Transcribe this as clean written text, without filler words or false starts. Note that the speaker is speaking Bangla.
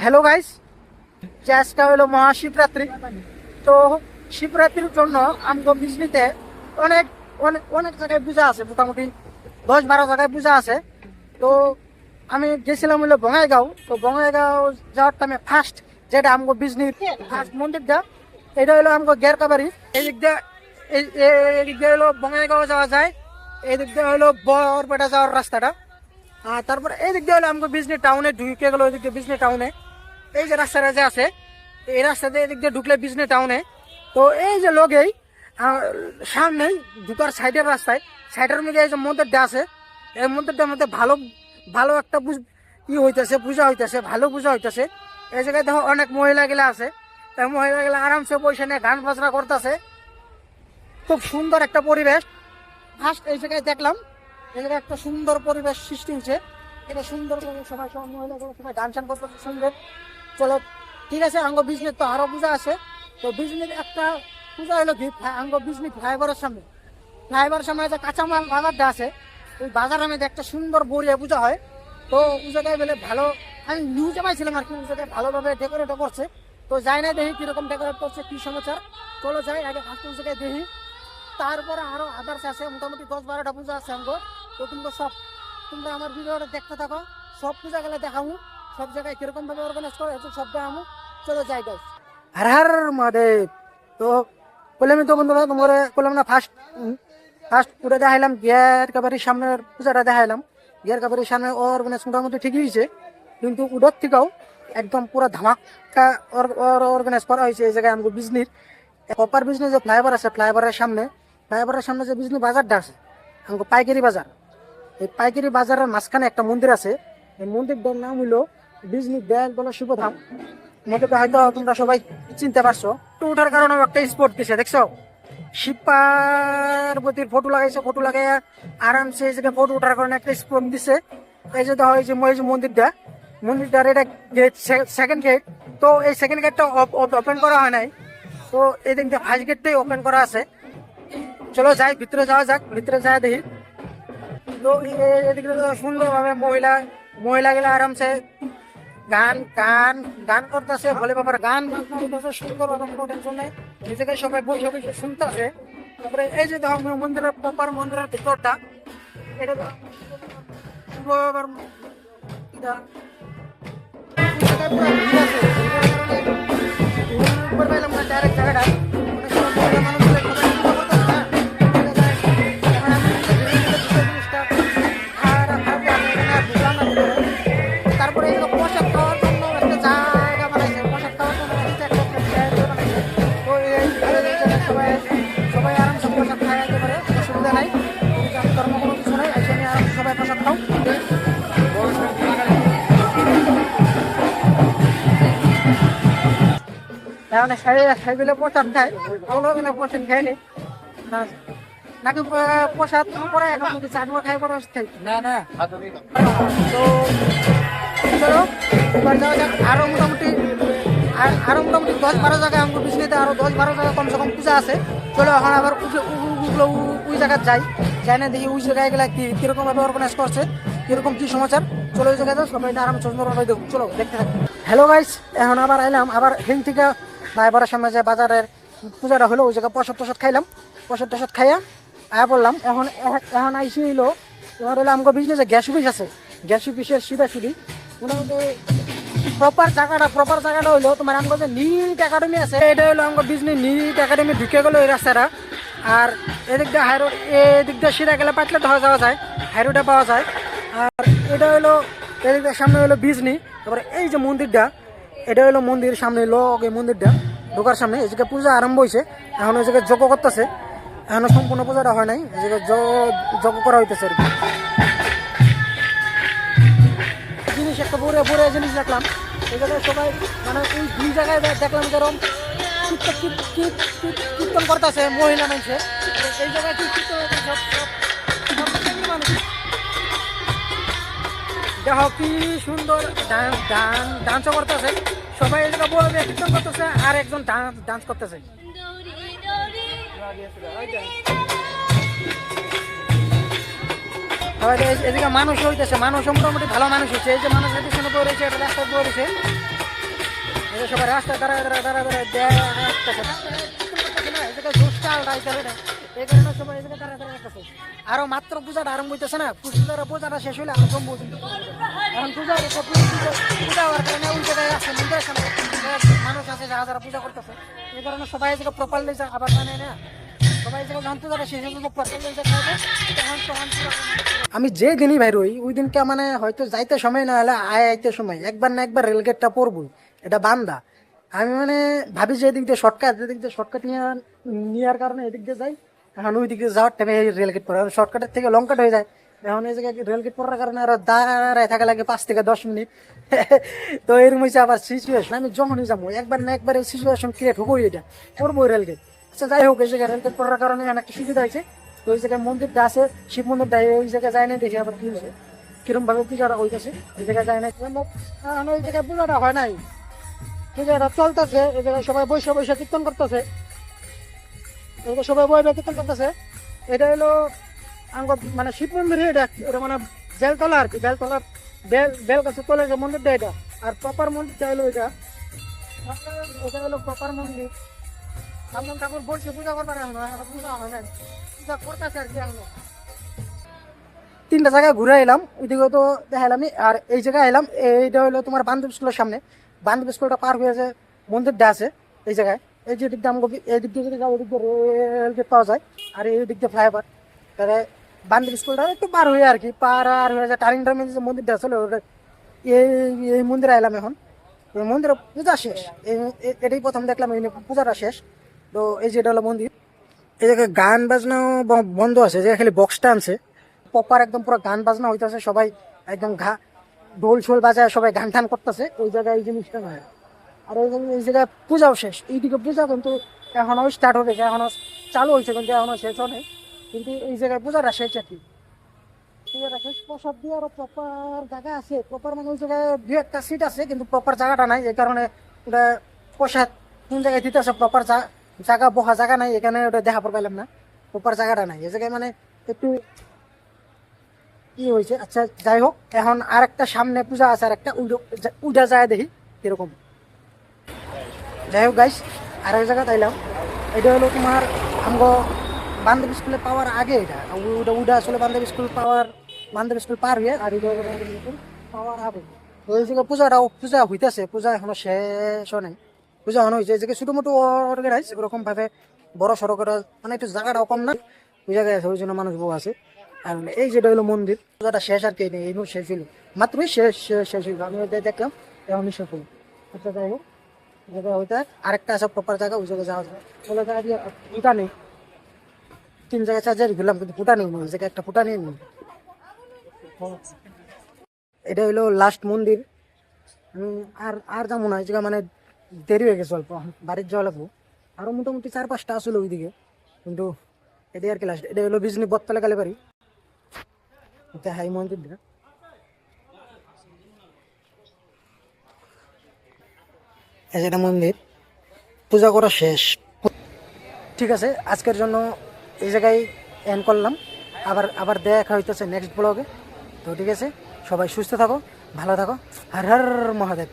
হ্যালো গাইস, আজকে হলো মহাশিবরাত্রি। তো শিবরাত্রির জন্য আমগো বিজলিতে অনেক অনেক অনেক জায়গায় পূজা আছে, মোটামুটি 10-12 জায়গায় পূজা আছে। তো আমি গেছিলাম হলো বঙ্গাইগাঁও। তো বঙ্গাইগাঁও যাওয়ার টাইমে ফার্স্ট যেটা আমগো বিজলির ফার্স্ট মন্দিরটা, এটা হলো আমগো গেরকাবাড়ি। এই দিক দিয়ে এই দিক দিয়ে হলো বঙ্গাইগাঁও যাওয়া যায়, এই দিক দিয়ে হলো বরপেটা যাওয়ার রাস্তাটা। আর তারপর এই দিক দিয়ে হলো আমগো বিজলি টাউনে ঢুকে গেলো, ওই দিক দিয়ে বিজলি টাউনে এই যে রাস্তাটা যে আছে, এই রাস্তাতে এদিক দিয়ে ঢুকলে বিজনি টাউনে। তো এই যে লগেই সামনে ঢুকার সাইডের রাস্তায় সাইডের মধ্যে এই যে মন্দিরটা আছে, এই মন্দিরটার মধ্যে ভালো ভালো একটা হইতেছে, পূজা হইতেছে, ভালো পূজা হইতেছে। এই জায়গায় দেখো অনেক মহিলা গেলা আছে, তাই মহিলা গেলা আরামসে পয়সা নিয়ে গান বাজনা করতেছে। খুব সুন্দর একটা পরিবেশ। ফার্স্ট এই জায়গায় দেখলাম, এই জায়গায় একটা সুন্দর পরিবেশ সৃষ্টি হয়েছে। এটা সুন্দর করে সবাই সব মহিলাগুলো সবাই গান চান করতেছে সুন্দর। চলো ঠিক আছে, আঙ্গ বিজনেস তো আরো পূজা আছে। তো বিজনেস একটা পূজা হলো কি আঙ্গ বিজনেস ফ্লাইওভারের সামনে, ফ্লাইওভারের সামনে যে কাঁচামাল বাজারটা আছে, ওই বাজারের মধ্যে একটা সুন্দর বড়িয়া পূজা হয়। তো ওই জায়গায় বলে ভালো, আমি নিউজে পাইছিলাম আর কি, ওই জায়গায় ভালোভাবে ডেকোরেট করছে। তো যাই না দেখি কিরকম ডেকোরেট করছে, কি সমাচার। চলো যাই আগে ফার্স্ট ওই জায়গায় দেখি, তারপরে আরো আদার্স আছে, মোটামুটি 10-12টা পূজা আছে আঙ্গ। তো তোমরা আমার ভিডিওটা দেখতে থাকো, সব পূজা গেলে দেখাবো, সব জায়গায় কিরকম ভাবে অর্গানাইজ করে সব দেখাবো। চলো যাই গাইস, হর হর মহাদেব। তো বললাম তো বন্ধুরা, তোমার বললাম না ফার্স্ট পুরো দেখাইলাম গেরকাবাড়ির সামনের পূজাটা দেখাইলাম। গেরকাবাড়ির সামনে অর্গানাইজ মোটামুটি ঠিকই হয়েছে, কিন্তু উডর থেকেও একদম পুরো ধামাকা অর্গানাইজ করা হয়েছে। এই জায়গায় আমাকে বিজনির অপার বিজনেস যে ফ্লাইওভার আছে, ফ্লাইওভারের সামনে যে বিজনি বাজারটা আছে, আমাকে পাইকারি বাজার। এই পাইকারি বাজারের মাঝখানে একটা মন্দির আছে, এই মন্দিরটার নাম হলো বিজনি ব্যাগ বলে শুভধাম। মন্দিরটা হয়তো তোমরা সবাই চিনতে পারছো। তো ওঠার কারণে একটা স্পট দিছে, দেখছো শিব পার্বতীর ফটো লাগাইছে, ফটো লাগাই আরামসে এই জায়গায় ফটো ওঠার কারণে একটা স্পট দিছে। এই যে দেখো এই যে মন্দিরটার এটা গেট, সেকেন্ড গেট। তো এই সেকেন্ড গেটটা ওপেন করা হয় নাই, তো এই দিকটা ফার্স্ট গেটটাই ওপেন করা আছে। চলো যাই, ভিতরে যাওয়া যাক, ভিতরে যাই দেখি। তো এদিকে সুন্দরভাবে মহিলা গেলে আরামসে গান গান গান করতেছে, ভোলে বাবার গান করতেছে সুন্দরভাবে, কোনো টেনশন নেই। নিজেকে সবাই বসে শুনতেছে। তারপরে এই যে দেখো মন্দিরের প্রপার মন্দিরের ভিতরটা, এটা ডাইরেক্ট জায়গাটা প্রসাদ খায়, প্রসাদ খায়নি নাকি প্রসাদ পরে এখন চাটুয়া খাই পরে খাই না। তো চলো এবার যাওয়া যাক। আরো মোটামুটি 10-12 জায়গায় আমাকে বিজলিতে আরো 10-12 জায়গায় কমসে কম পূজা আছে। চলো এখন আবার ওই জায়গায় যাই না দেখি ওই জায়গায় গেলে কিরকম ভাবে অর্গানাইজ করছে, কিরকম কি সমাচার। চলো ওই জায়গায় যাও, সবাই আরাম সুন্দরভাবে দেখুন। চলো দেখতে থাকি। হ্যালো গাইস, এখন আবার আইলাম আবার হিং থেকে ফ্লাইওভারের সামনে যে বাজারের পূজাটা হলো, ওই জায়গায় প্রসাদ খাইলাম। প্রসাদ খাইয়া আয়া বললাম। এখন আইসি হইলো তোমার হলো আমাকে বিজনেসে গ্যাস অফিস আছে, গ্যাস অফিসের সিধি মোটামুটি প্রপার জায়গাটা হইলো তোমার আমাকে যে নিট একাডেমি আছে, এটা হলো আমাকে বিজনেস নিট একাডেমি ঢুকে গেলো এই রাস্তাটা। আর এদিক দিয়ে হাইরোড, এদিক দিয়ে সিধা গেলে পাটলে ধরা যাওয়া যায়, হাইরোডে পাওয়া যায়। আর এটা হলো এদিক দিয়ে সামনে হলো বিজনি। তারপরে এই যে মন্দিরটা, এটা হলো মন্দির সামনে লোক, এই মন্দিরটা ঢোকার সামনে এই জায়গায় পূজা আরম্ভ হয়েছে। এখন ওই জায়গায় যজ্ঞ করতেছে, এখনো সম্পূর্ণ পূজাটা হয় নাই, এই জায়গায় যজ্ঞ করা হইতেছে আর কি। জিনিস একটা বড় জিনিস দেখলাম এই জায়গায় সবাই, মানে ওই দুই জায়গায় দেখলাম যেরকম কীর্তন করতেছে মহিলা মানুষে, এই জায়গায় কি মানুষ দেখো কি সুন্দর ডান্সও করতেছে সবাই। এই জায়গায় বড় কীর্তন করতেছে আর একজন ডান্স করতেছে। এদিকে মানুষ হইতেছে, মানুষ মোটামুটি ভালো মানুষ হচ্ছে। এই যে মানুষ এদিকে বয়ে রয়েছে, এটা রাস্তায় বয়ে রয়েছে, সবাই রাস্তায় দাঁড়ায় দাঁড়ায় দাঁড়ায় দাঁড়ায় দেখতেছে না, এই জায়গায় জোশ চালটা এই কারণে সবাই এই জায়গায় দাঁড়ায় দাঁড়ায় দেখতেছে। আরো মাত্র পূজাটা আরম্ভ হইতেছে না, পূজাটা শেষ হলে আরো জম্বু এখন পূজা হওয়ার কারণে ওই জায়গায় আছে মন্দির আছে না, মানুষ আছে যারা যারা পূজা করতেছে, এই কারণে সবাই এই জায়গায় প্রপারলি আবার জানে না, সবাই জায়গায় যখন পূজাটা শেষ হয়ে আমি যে দিনই বাইর হই ওই দিনকে মানে হয়তো যাইতে সময় না হলে আইতে সময় একবার না একবার রেলগেটটা পড়বই, এটা বান্দা। আমি মানে ভাবি যে এদিক দিয়ে শর্টকাট, এদিক দিয়ে শর্টকাট নেওয়ার কারণে এদিক দিয়ে যাই, এখন ওই দিক দিয়ে যাওয়ার টাইমে রেলগেট পড়ে, শর্টকাটের থেকে লং কাট হয়ে যায়। এখন এই জায়গায় রেলগেট পড়ার কারণে আরো দাঁড়ায় থাকা লাগে 5 থেকে 10 মিনিট। তো এরকম হয়েছে আবার সিচুয়েশন, আমি যখনই যাবো একবার না একবার সিচুয়েশন ক্রিয়েট হবোই, এটা পড়বো রেলগেট। আচ্ছা যাই হোক, এই জায়গায় রেলগেট পড়ার কারণে একটা সুবিধা হয়েছে, তো ওই জায়গায় মন্দিরটা আছে, শিব মন্দিরটা ওই জায়গায় যায় না, দেখি আবার কি হয়েছে কিরম ভাবে পূজাটা হইতেছে, ওই জায়গায় যায় না, ওই জায়গায় পূজাটা হয় নাই, পূজাটা চলতেছে, এই জায়গায় সবাই বৈশা বৈশা কীর্তন করতেছে, সবাই বই কীর্তন করতেছে। এটা হলো মানে শিব মন্দির, এটা মানে বেলতলা আর কি, বেলতলার বেল গাছের তলে যে মন্দিরটা এটা, আর প্রপার মন্দিরটা হলো এটা হলো প্রপার মন্দির। আমার ঠাকুর বলছে পূজা করবার পূজা হয় না, পূজা করতেছে আর কি। আমরা 3টা জায়গায় ঘুরে এলাম, ওইদিকে তো দেখালাম, আর এই জায়গায় এলাম, এইটা হলো তোমার বান্ধব স্কুলের সামনে, বান্ধব স্কুলটা পার হয়ে যে মন্দিরটা আছে এই জায়গায়, এই যে দিক দিয়ে আমাকে এই দিক দিয়ে যদি যাও, ওই দিক দিয়ে রেলগেট পাওয়া যায়, আর এই দিক দিয়ে ফ্লাইওভার, তাহলে বান্ধব স্কুলটা একটু পার হয়ে আর কি, পার আর হয়ে যায় টার্নিং টার্মিং যে মন্দিরটা আছে এই মন্দিরে এলাম। এখন মন্দিরে পূজা শেষ, এটাই প্রথম দেখলাম, এই পূজাটা শেষ। তো এই যেটা হলো মন্দির, এই জায়গায় গান বাজনাও বন্ধ আছে, যে খালি বক্সটা আনছে, প্রপার একদম পুরো গান বাজনা হইতেছে, সবাই একদম ঢোল ছোল বাজায় সবাই গান টান করতেছে, ওই জায়গায় এই জিনিসটা নয়। আর এই জায়গায় পূজাও শেষ, এইদিকে পূজা কিন্তু এখনো স্টার্ট হয়ে গেছে, এখনো চালু হয়েছে কিন্তু এখনো শেষ হয়, কিন্তু এই জায়গায় পূজাটা শেষ আর কি। পূজাটা শেষ, প্রসাদ দিয়ে আরো প্রপার জায়গা আছে, প্রপার মানে ওই জায়গায় 2-1টা সিট আছে, কিন্তু প্রপার জায়গাটা নাই, এই কারণে ওটা প্রসাদ কোন জায়গায় দিতে আছে প্রপার জায়গা বহা জায়গা নাই, এখানে ওটা দেখা পাইলাম না, প্রপার জায়গাটা নাই এই জায়গায়, মানে একটু কি হয়েছে। আচ্ছা যাই হোক, এখন আর একটা সামনে পূজা আছে, আর একটা উডা যায় দেখি কিরকম। যাই হোক গাইস, আর ওই জায়গা তাইলাম, এটা হলো তোমার আমগো বান্ধব স্কুলে পাওয়ার আগে, এটা উডা আসলে বান্ধব স্কুল পার হয়ে, আর এটা হলো বান্ধব স্কুল পাওয়ার আগে। ওই জায়গায় পূজা হইতেছে, পূজা এখনো শেষ নেই, পূজা এখনো হয়েছে, এই জায়গায় ছোটো মোটো অর্গানাইজ ওরকম ভাবে বড় সড়ো করা, মানে একটু জায়গাটাও কম না, ওই জায়গায় আছে, ওই জন্য মানুষ বউ আছে। আর এই যেটা হলো মন্দির, পূজাটা শেষ আর কি, এই শেষ হইল, মাত্রই শেষ হইল, আমি দেখলাম এখনই শেষ হইল। আচ্ছা যাই হোক, জায়গা হইতে আরেকটা আছে প্রপার জায়গা, ওই জায়গায় যাওয়া যায়, ওই জায়গা দিয়ে ফুটা নেই, 3 জায়গায় 4 জায়গায় ঘুরলাম, কিন্তু ফুটা নেই, ওই জায়গায় একটা ফুটা নেই। এটা হইলো লাস্ট মন্দির, আর যাবো না, এই জায়গা মানে দেরি হয়ে গেছে অল্প, বাড়ির যাওয়া লাগবো, আরো মোটামুটি 4-5টা আসলে ওইদিকে, কিন্তু এটাই আর কি লাস্ট। এটা হলো বিজনি বটতলা কালীবাড়ি, এটা হাই মন্দিরটা, এই যেটা মন্দির, পূজা করা শেষ। ঠিক আছে, আজকের জন্য এই জায়গায় এন্ড করলাম, আবার দেখা হইতেছে নেক্সট ব্লগে। তো ঠিক আছে, সবাই সুস্থ থাকো, ভালো থাকো, হর হর মহাদেব।